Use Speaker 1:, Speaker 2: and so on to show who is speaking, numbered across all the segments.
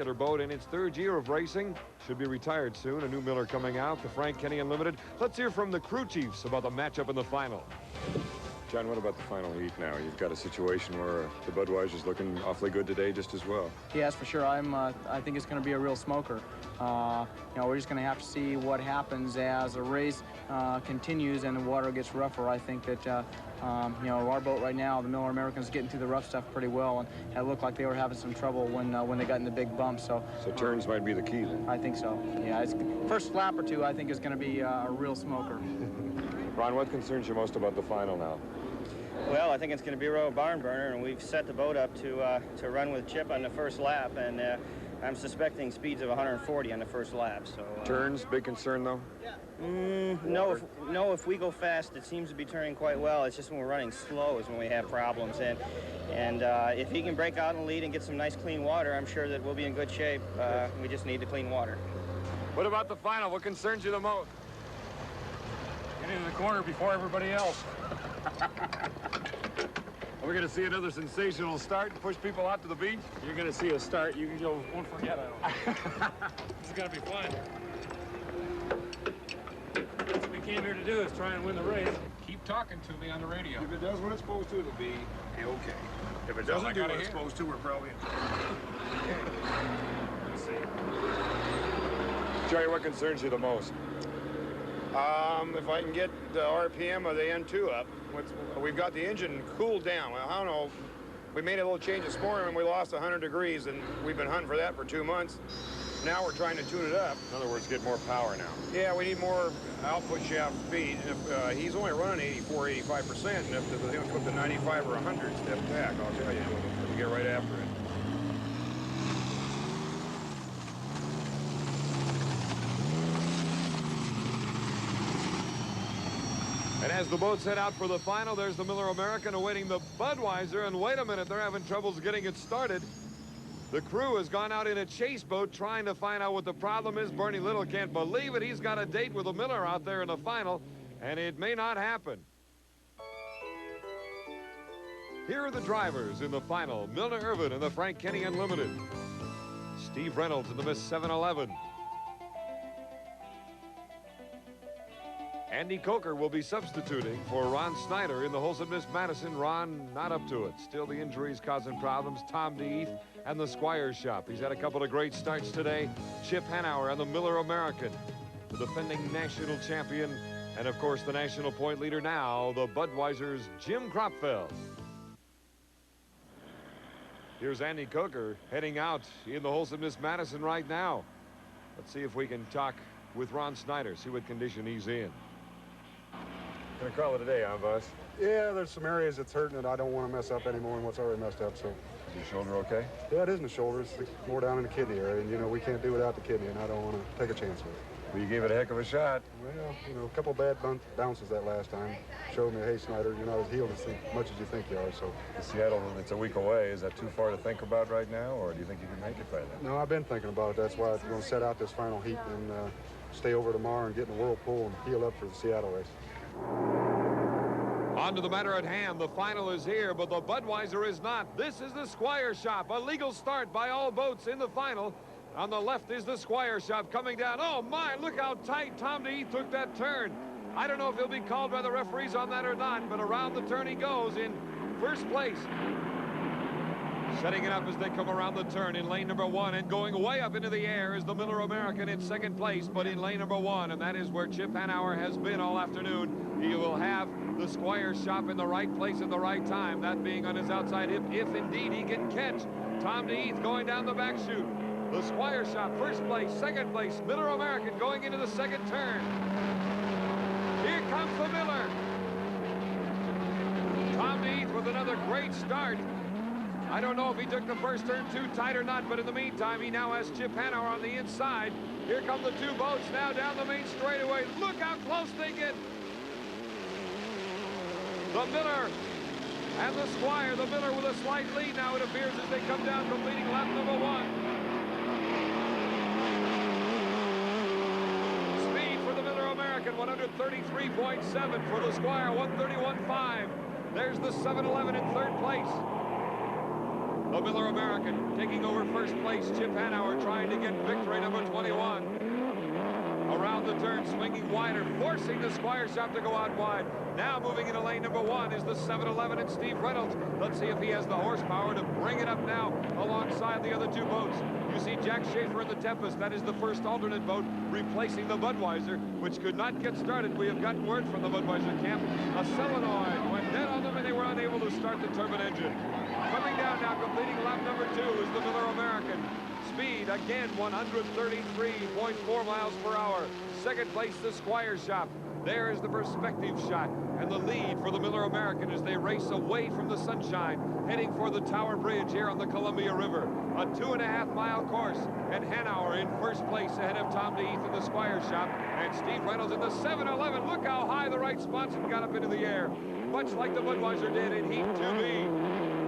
Speaker 1: spectacular boat in its third year of racing. Should be retired soon. A new Miller coming out, the Frank Kenny Unlimited. Let's hear from the crew chiefs about the matchup in the final.
Speaker 2: John, what about the final heat now? You've got a situation where the Budweiser's looking awfully good today just as well.
Speaker 3: Yes, for sure. I think it's going to be a real smoker. We're just going to have to see what happens as the race continues and the water gets rougher. I think that, our boat right now, the Miller American's getting through the rough stuff pretty well, and it looked like they were having some trouble when they got in the big bumps. So
Speaker 2: turns might be the key then.
Speaker 3: I think so. Yeah, first lap or two, I think, is going to be a real smoker.
Speaker 2: Ron, what concerns you most about the final now?
Speaker 4: Well, I think it's going to be a real barn burner, and we've set the boat up to run with Chip on the first lap, and I'm suspecting speeds of 140 on the first lap. So
Speaker 2: turns, big concern though?
Speaker 4: No, if we go fast, it seems to be turning quite well. It's just when we're running slow is when we have problems, and if he can break out in the lead and get some nice clean water, I'm sure that we'll be in good shape. We just need the clean water.
Speaker 1: What about the final? What concerns you the most?
Speaker 5: Get into the corner before everybody else.
Speaker 1: We're going to see another sensational start and push people out to the beach.
Speaker 5: You're going to see a start. You won't forget it. This is going to be fun. That's what we came here to do, is try and win the race. Keep talking to me on the radio.
Speaker 6: If it does what it's supposed to, it'll be okay. If it doesn't do what it's supposed to, we're probably in trouble.
Speaker 5: Let's see.
Speaker 2: Jerry, what concerns you the most?
Speaker 6: If I can get the RPM of the N2 up, we've got the engine cooled down. Well, I don't know. We made a little change this morning when we lost 100 degrees, and we've been hunting for that for 2 months. Now we're trying to tune it up.
Speaker 2: In other words, get more power now.
Speaker 6: Yeah, we need more output shaft speed. And if he's only running 84, 85%, and if the thing comes to 95 or 100, step back, I'll tell you, we'll get right after it.
Speaker 1: And as the boats head out for the final, there's the Miller American awaiting the Budweiser. And wait a minute, they're having troubles getting it started. The crew has gone out in a chase boat trying to find out what the problem is. Bernie Little can't believe it. He's got a date with the Miller out there in the final, and it may not happen. Here are the drivers in the final. Milner Irvin in the Frank Kenny Unlimited. Steve Reynolds in the Miss 711. Andy Coker will be substituting for Ron Snyder in the Holson Miss Madison. Ron not up to it. Still the injuries causing problems. Tom DeEath and the Squires shop. He's had a couple of great starts today. Chip Hanauer and the Miller American, the defending national champion, and of course the national point leader now, the Budweiser's Jim Kropfeld. Here's Andy Coker heading out in the Holson Miss Madison right now. Let's see if we can talk with Ron Snyder, see what condition he's in.
Speaker 2: Gonna call it a day, huh, Buzz?
Speaker 7: Yeah, there's some areas that's hurting that I don't want to mess up anymore than what's already messed up, so.
Speaker 2: Is your shoulder okay?
Speaker 7: Yeah, it is in the shoulder. It's more down in the kidney area, and, we can't do without the kidney, and I don't want to take a chance with it.
Speaker 2: Well, you gave it a heck of a shot.
Speaker 7: Well, a couple bad bounces that last time showed me, hey, Snyder, you're not as healed as much as you think you are, so.
Speaker 2: Seattle, it's a week away. Is that too far to think about right now, or do you think you can make it by then?
Speaker 7: No, I've been thinking about it. That's why I'm going to set out this final heat and stay over tomorrow and get in the whirlpool and heal up for the Seattle race.
Speaker 1: On to the matter at hand. The final is here, but the Budweiser is not. This is the Squire Shop. A legal start by all boats in the final. On the left is the Squire Shop coming down. Oh, my, look how tight Tom DeEath took that turn. I don't know if he'll be called by the referees on that or not, but around the turn he goes in first place. Setting it up as they come around the turn in lane number 1, and going way up into the air is the Miller American in second place, but in lane number 1, and that is where Chip Hanauer has been all afternoon. He will have the Squire Shop in the right place at the right time, that being on his outside hip, if indeed he can catch Tom DeEath going down the back chute. The Squire Shop, first place, second place, Miller American going into the second turn. Here comes the Miller. Tom DeEath with another great start. I don't know if he took the first turn too tight or not, but in the meantime, he now has Chip Hanauer on the inside. Here come the two boats now down the main straightaway. Look how close they get. The Miller and the Squire. The Miller with a slight lead now, it appears, as they come down, completing lap number 1. Speed for the Miller American, 133.7. For the Squire, 131.5. There's the 711 in third place. The Miller American taking over first place. Chip Hanauer trying to get victory number 21. Around the turn, swinging wider, forcing the Squire Shop to go out wide. Now moving into lane number 1 is the 7-Eleven and Steve Reynolds. Let's see if he has the horsepower to bring it up now alongside the other two boats. You see Jack Schaefer in the Tempest. That is the first alternate boat replacing the Budweiser, which could not get started. We have gotten word from the Budweiser camp. A solenoid went dead on them and they were unable to start the turbine engine. Coming down now, completing lap number 2 is the Miller American. Speed, again, 133.4 miles per hour. Second place, the Squire Shop. There is the perspective shot and the lead for the Miller American as they race away from the sunshine, heading for the Tower Bridge here on the Columbia River. A 2.5-mile course, and Hanauer in first place ahead of Tom DeHeath in the Squire Shop, and Steve Reynolds in the 7-Eleven. Look how high the right sponson got up into the air, much like the Budweiser did in Heat 2B.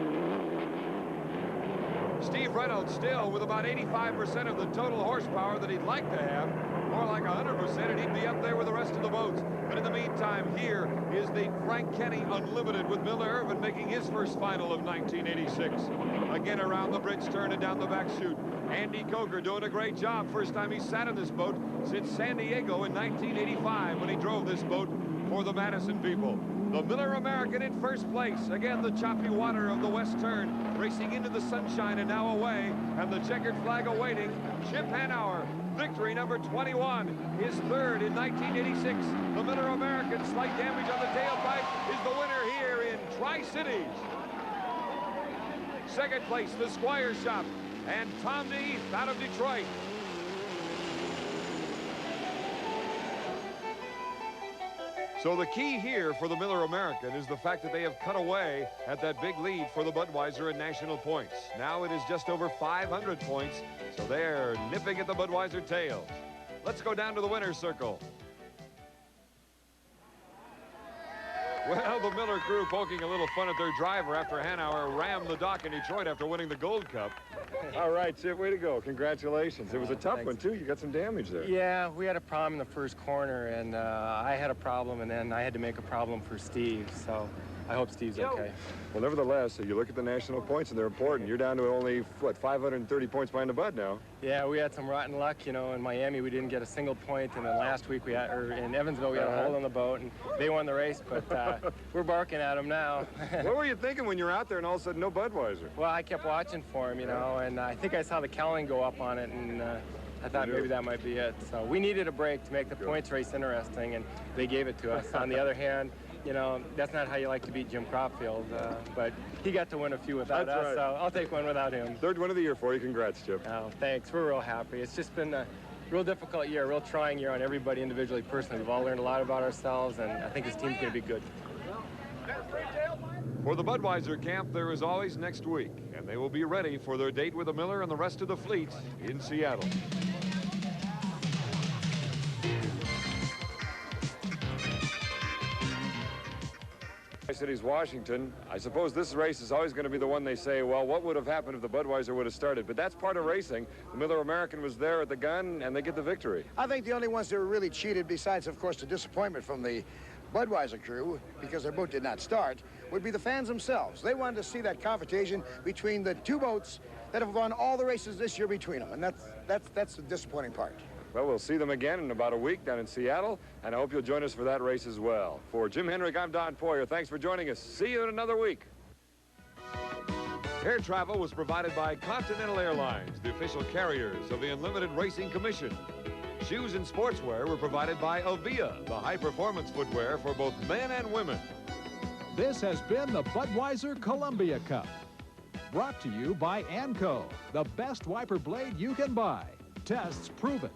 Speaker 1: Steve Reynolds still with about 85% of the total horsepower that he'd like to have. More like 100%, and he'd be up there with the rest of the boats. But in the meantime, here is the Frank Kenny Unlimited with Milner Irvin making his first final of 1986. Again, around the bridge turn and down the back chute. Andy Coker doing a great job. First time he sat in this boat since San Diego in 1985 when he drove this boat for the Madison people. The Miller American in first place. Again, the choppy water of the west turn, racing into the sunshine and now away, and the checkered flag awaiting. Chip Hanauer, victory number 21, his third in 1986. The Miller American, slight damage on the tailpipe, is the winner here in Tri-Cities. Second place, the Squire Shop, and Tom DeHeath out of Detroit. So the key here for the Miller American is the fact that they have cut away at that big lead for the Budweiser in national points. Now it is just over 500 points, so they're nipping at the Budweiser tails. Let's go down to the winner's circle. Well, the Miller crew poking a little fun at their driver after Hanauer rammed the dock in Detroit after winning the Gold Cup.
Speaker 2: All right, Chip, way to go. Congratulations. It was a tough one, too. You got some damage there.
Speaker 8: Yeah, we had a problem in the first corner, and I had a problem, and then I had to make a problem for Steve, so I hope Steve's okay.
Speaker 2: Well, nevertheless, you look at the national points, and they're important. You're down to only, what, 530 points behind the Bud now.
Speaker 8: Yeah, we had some rotten luck, you know. In Miami, we didn't get a single point, and then last week, in Evansville, we had a hole in the boat, and they won the race, but we're barking at them now.
Speaker 2: What were you thinking when you were out there and all of a sudden no Budweiser?
Speaker 8: Well, I kept watching for him, you know, and I think I saw the cowling go up on it, and I thought maybe that might be it. So we needed a break to make the points race interesting, and they gave it to us. On the other hand, you know, that's not how you like to beat Jim Cropfield, but he got to win a few without us, right. So I'll take one without him.
Speaker 2: Third win of the year for you. Congrats, Chip.
Speaker 8: Oh, thanks. We're real happy. It's just been a real difficult year, a real trying year on everybody individually, personally. We've all learned a lot about ourselves, and I think this team's going to be good.
Speaker 1: For the Budweiser camp, there is always next week, and they will be ready for their date with the Miller and the rest of the fleet in Seattle.
Speaker 2: Cities, Washington. I suppose this race is always going to be the one they say, well, what would have happened if the Budweiser would have started? But that's part of racing. The Miller American was there at the gun, and they get the victory.
Speaker 9: I think the only ones that were really cheated, besides, of course, the disappointment from the Budweiser crew, because their boat did not start, would be the fans themselves. They wanted to see that confrontation between the two boats that have won all the races this year between them, and that's the disappointing part.
Speaker 2: Well, we'll see them again in about a week down in Seattle, and I hope you'll join us for that race as well. For Jim Henrik, I'm Don Poyer. Thanks for joining us. See you in another week.
Speaker 1: Air travel was provided by Continental Airlines, the official carriers of the Unlimited Racing Commission. Shoes and sportswear were provided by Avia, the high-performance footwear for both men and women.
Speaker 10: This has been the Budweiser Columbia Cup. Brought to you by ANCO, the best wiper blade you can buy. Tests prove it.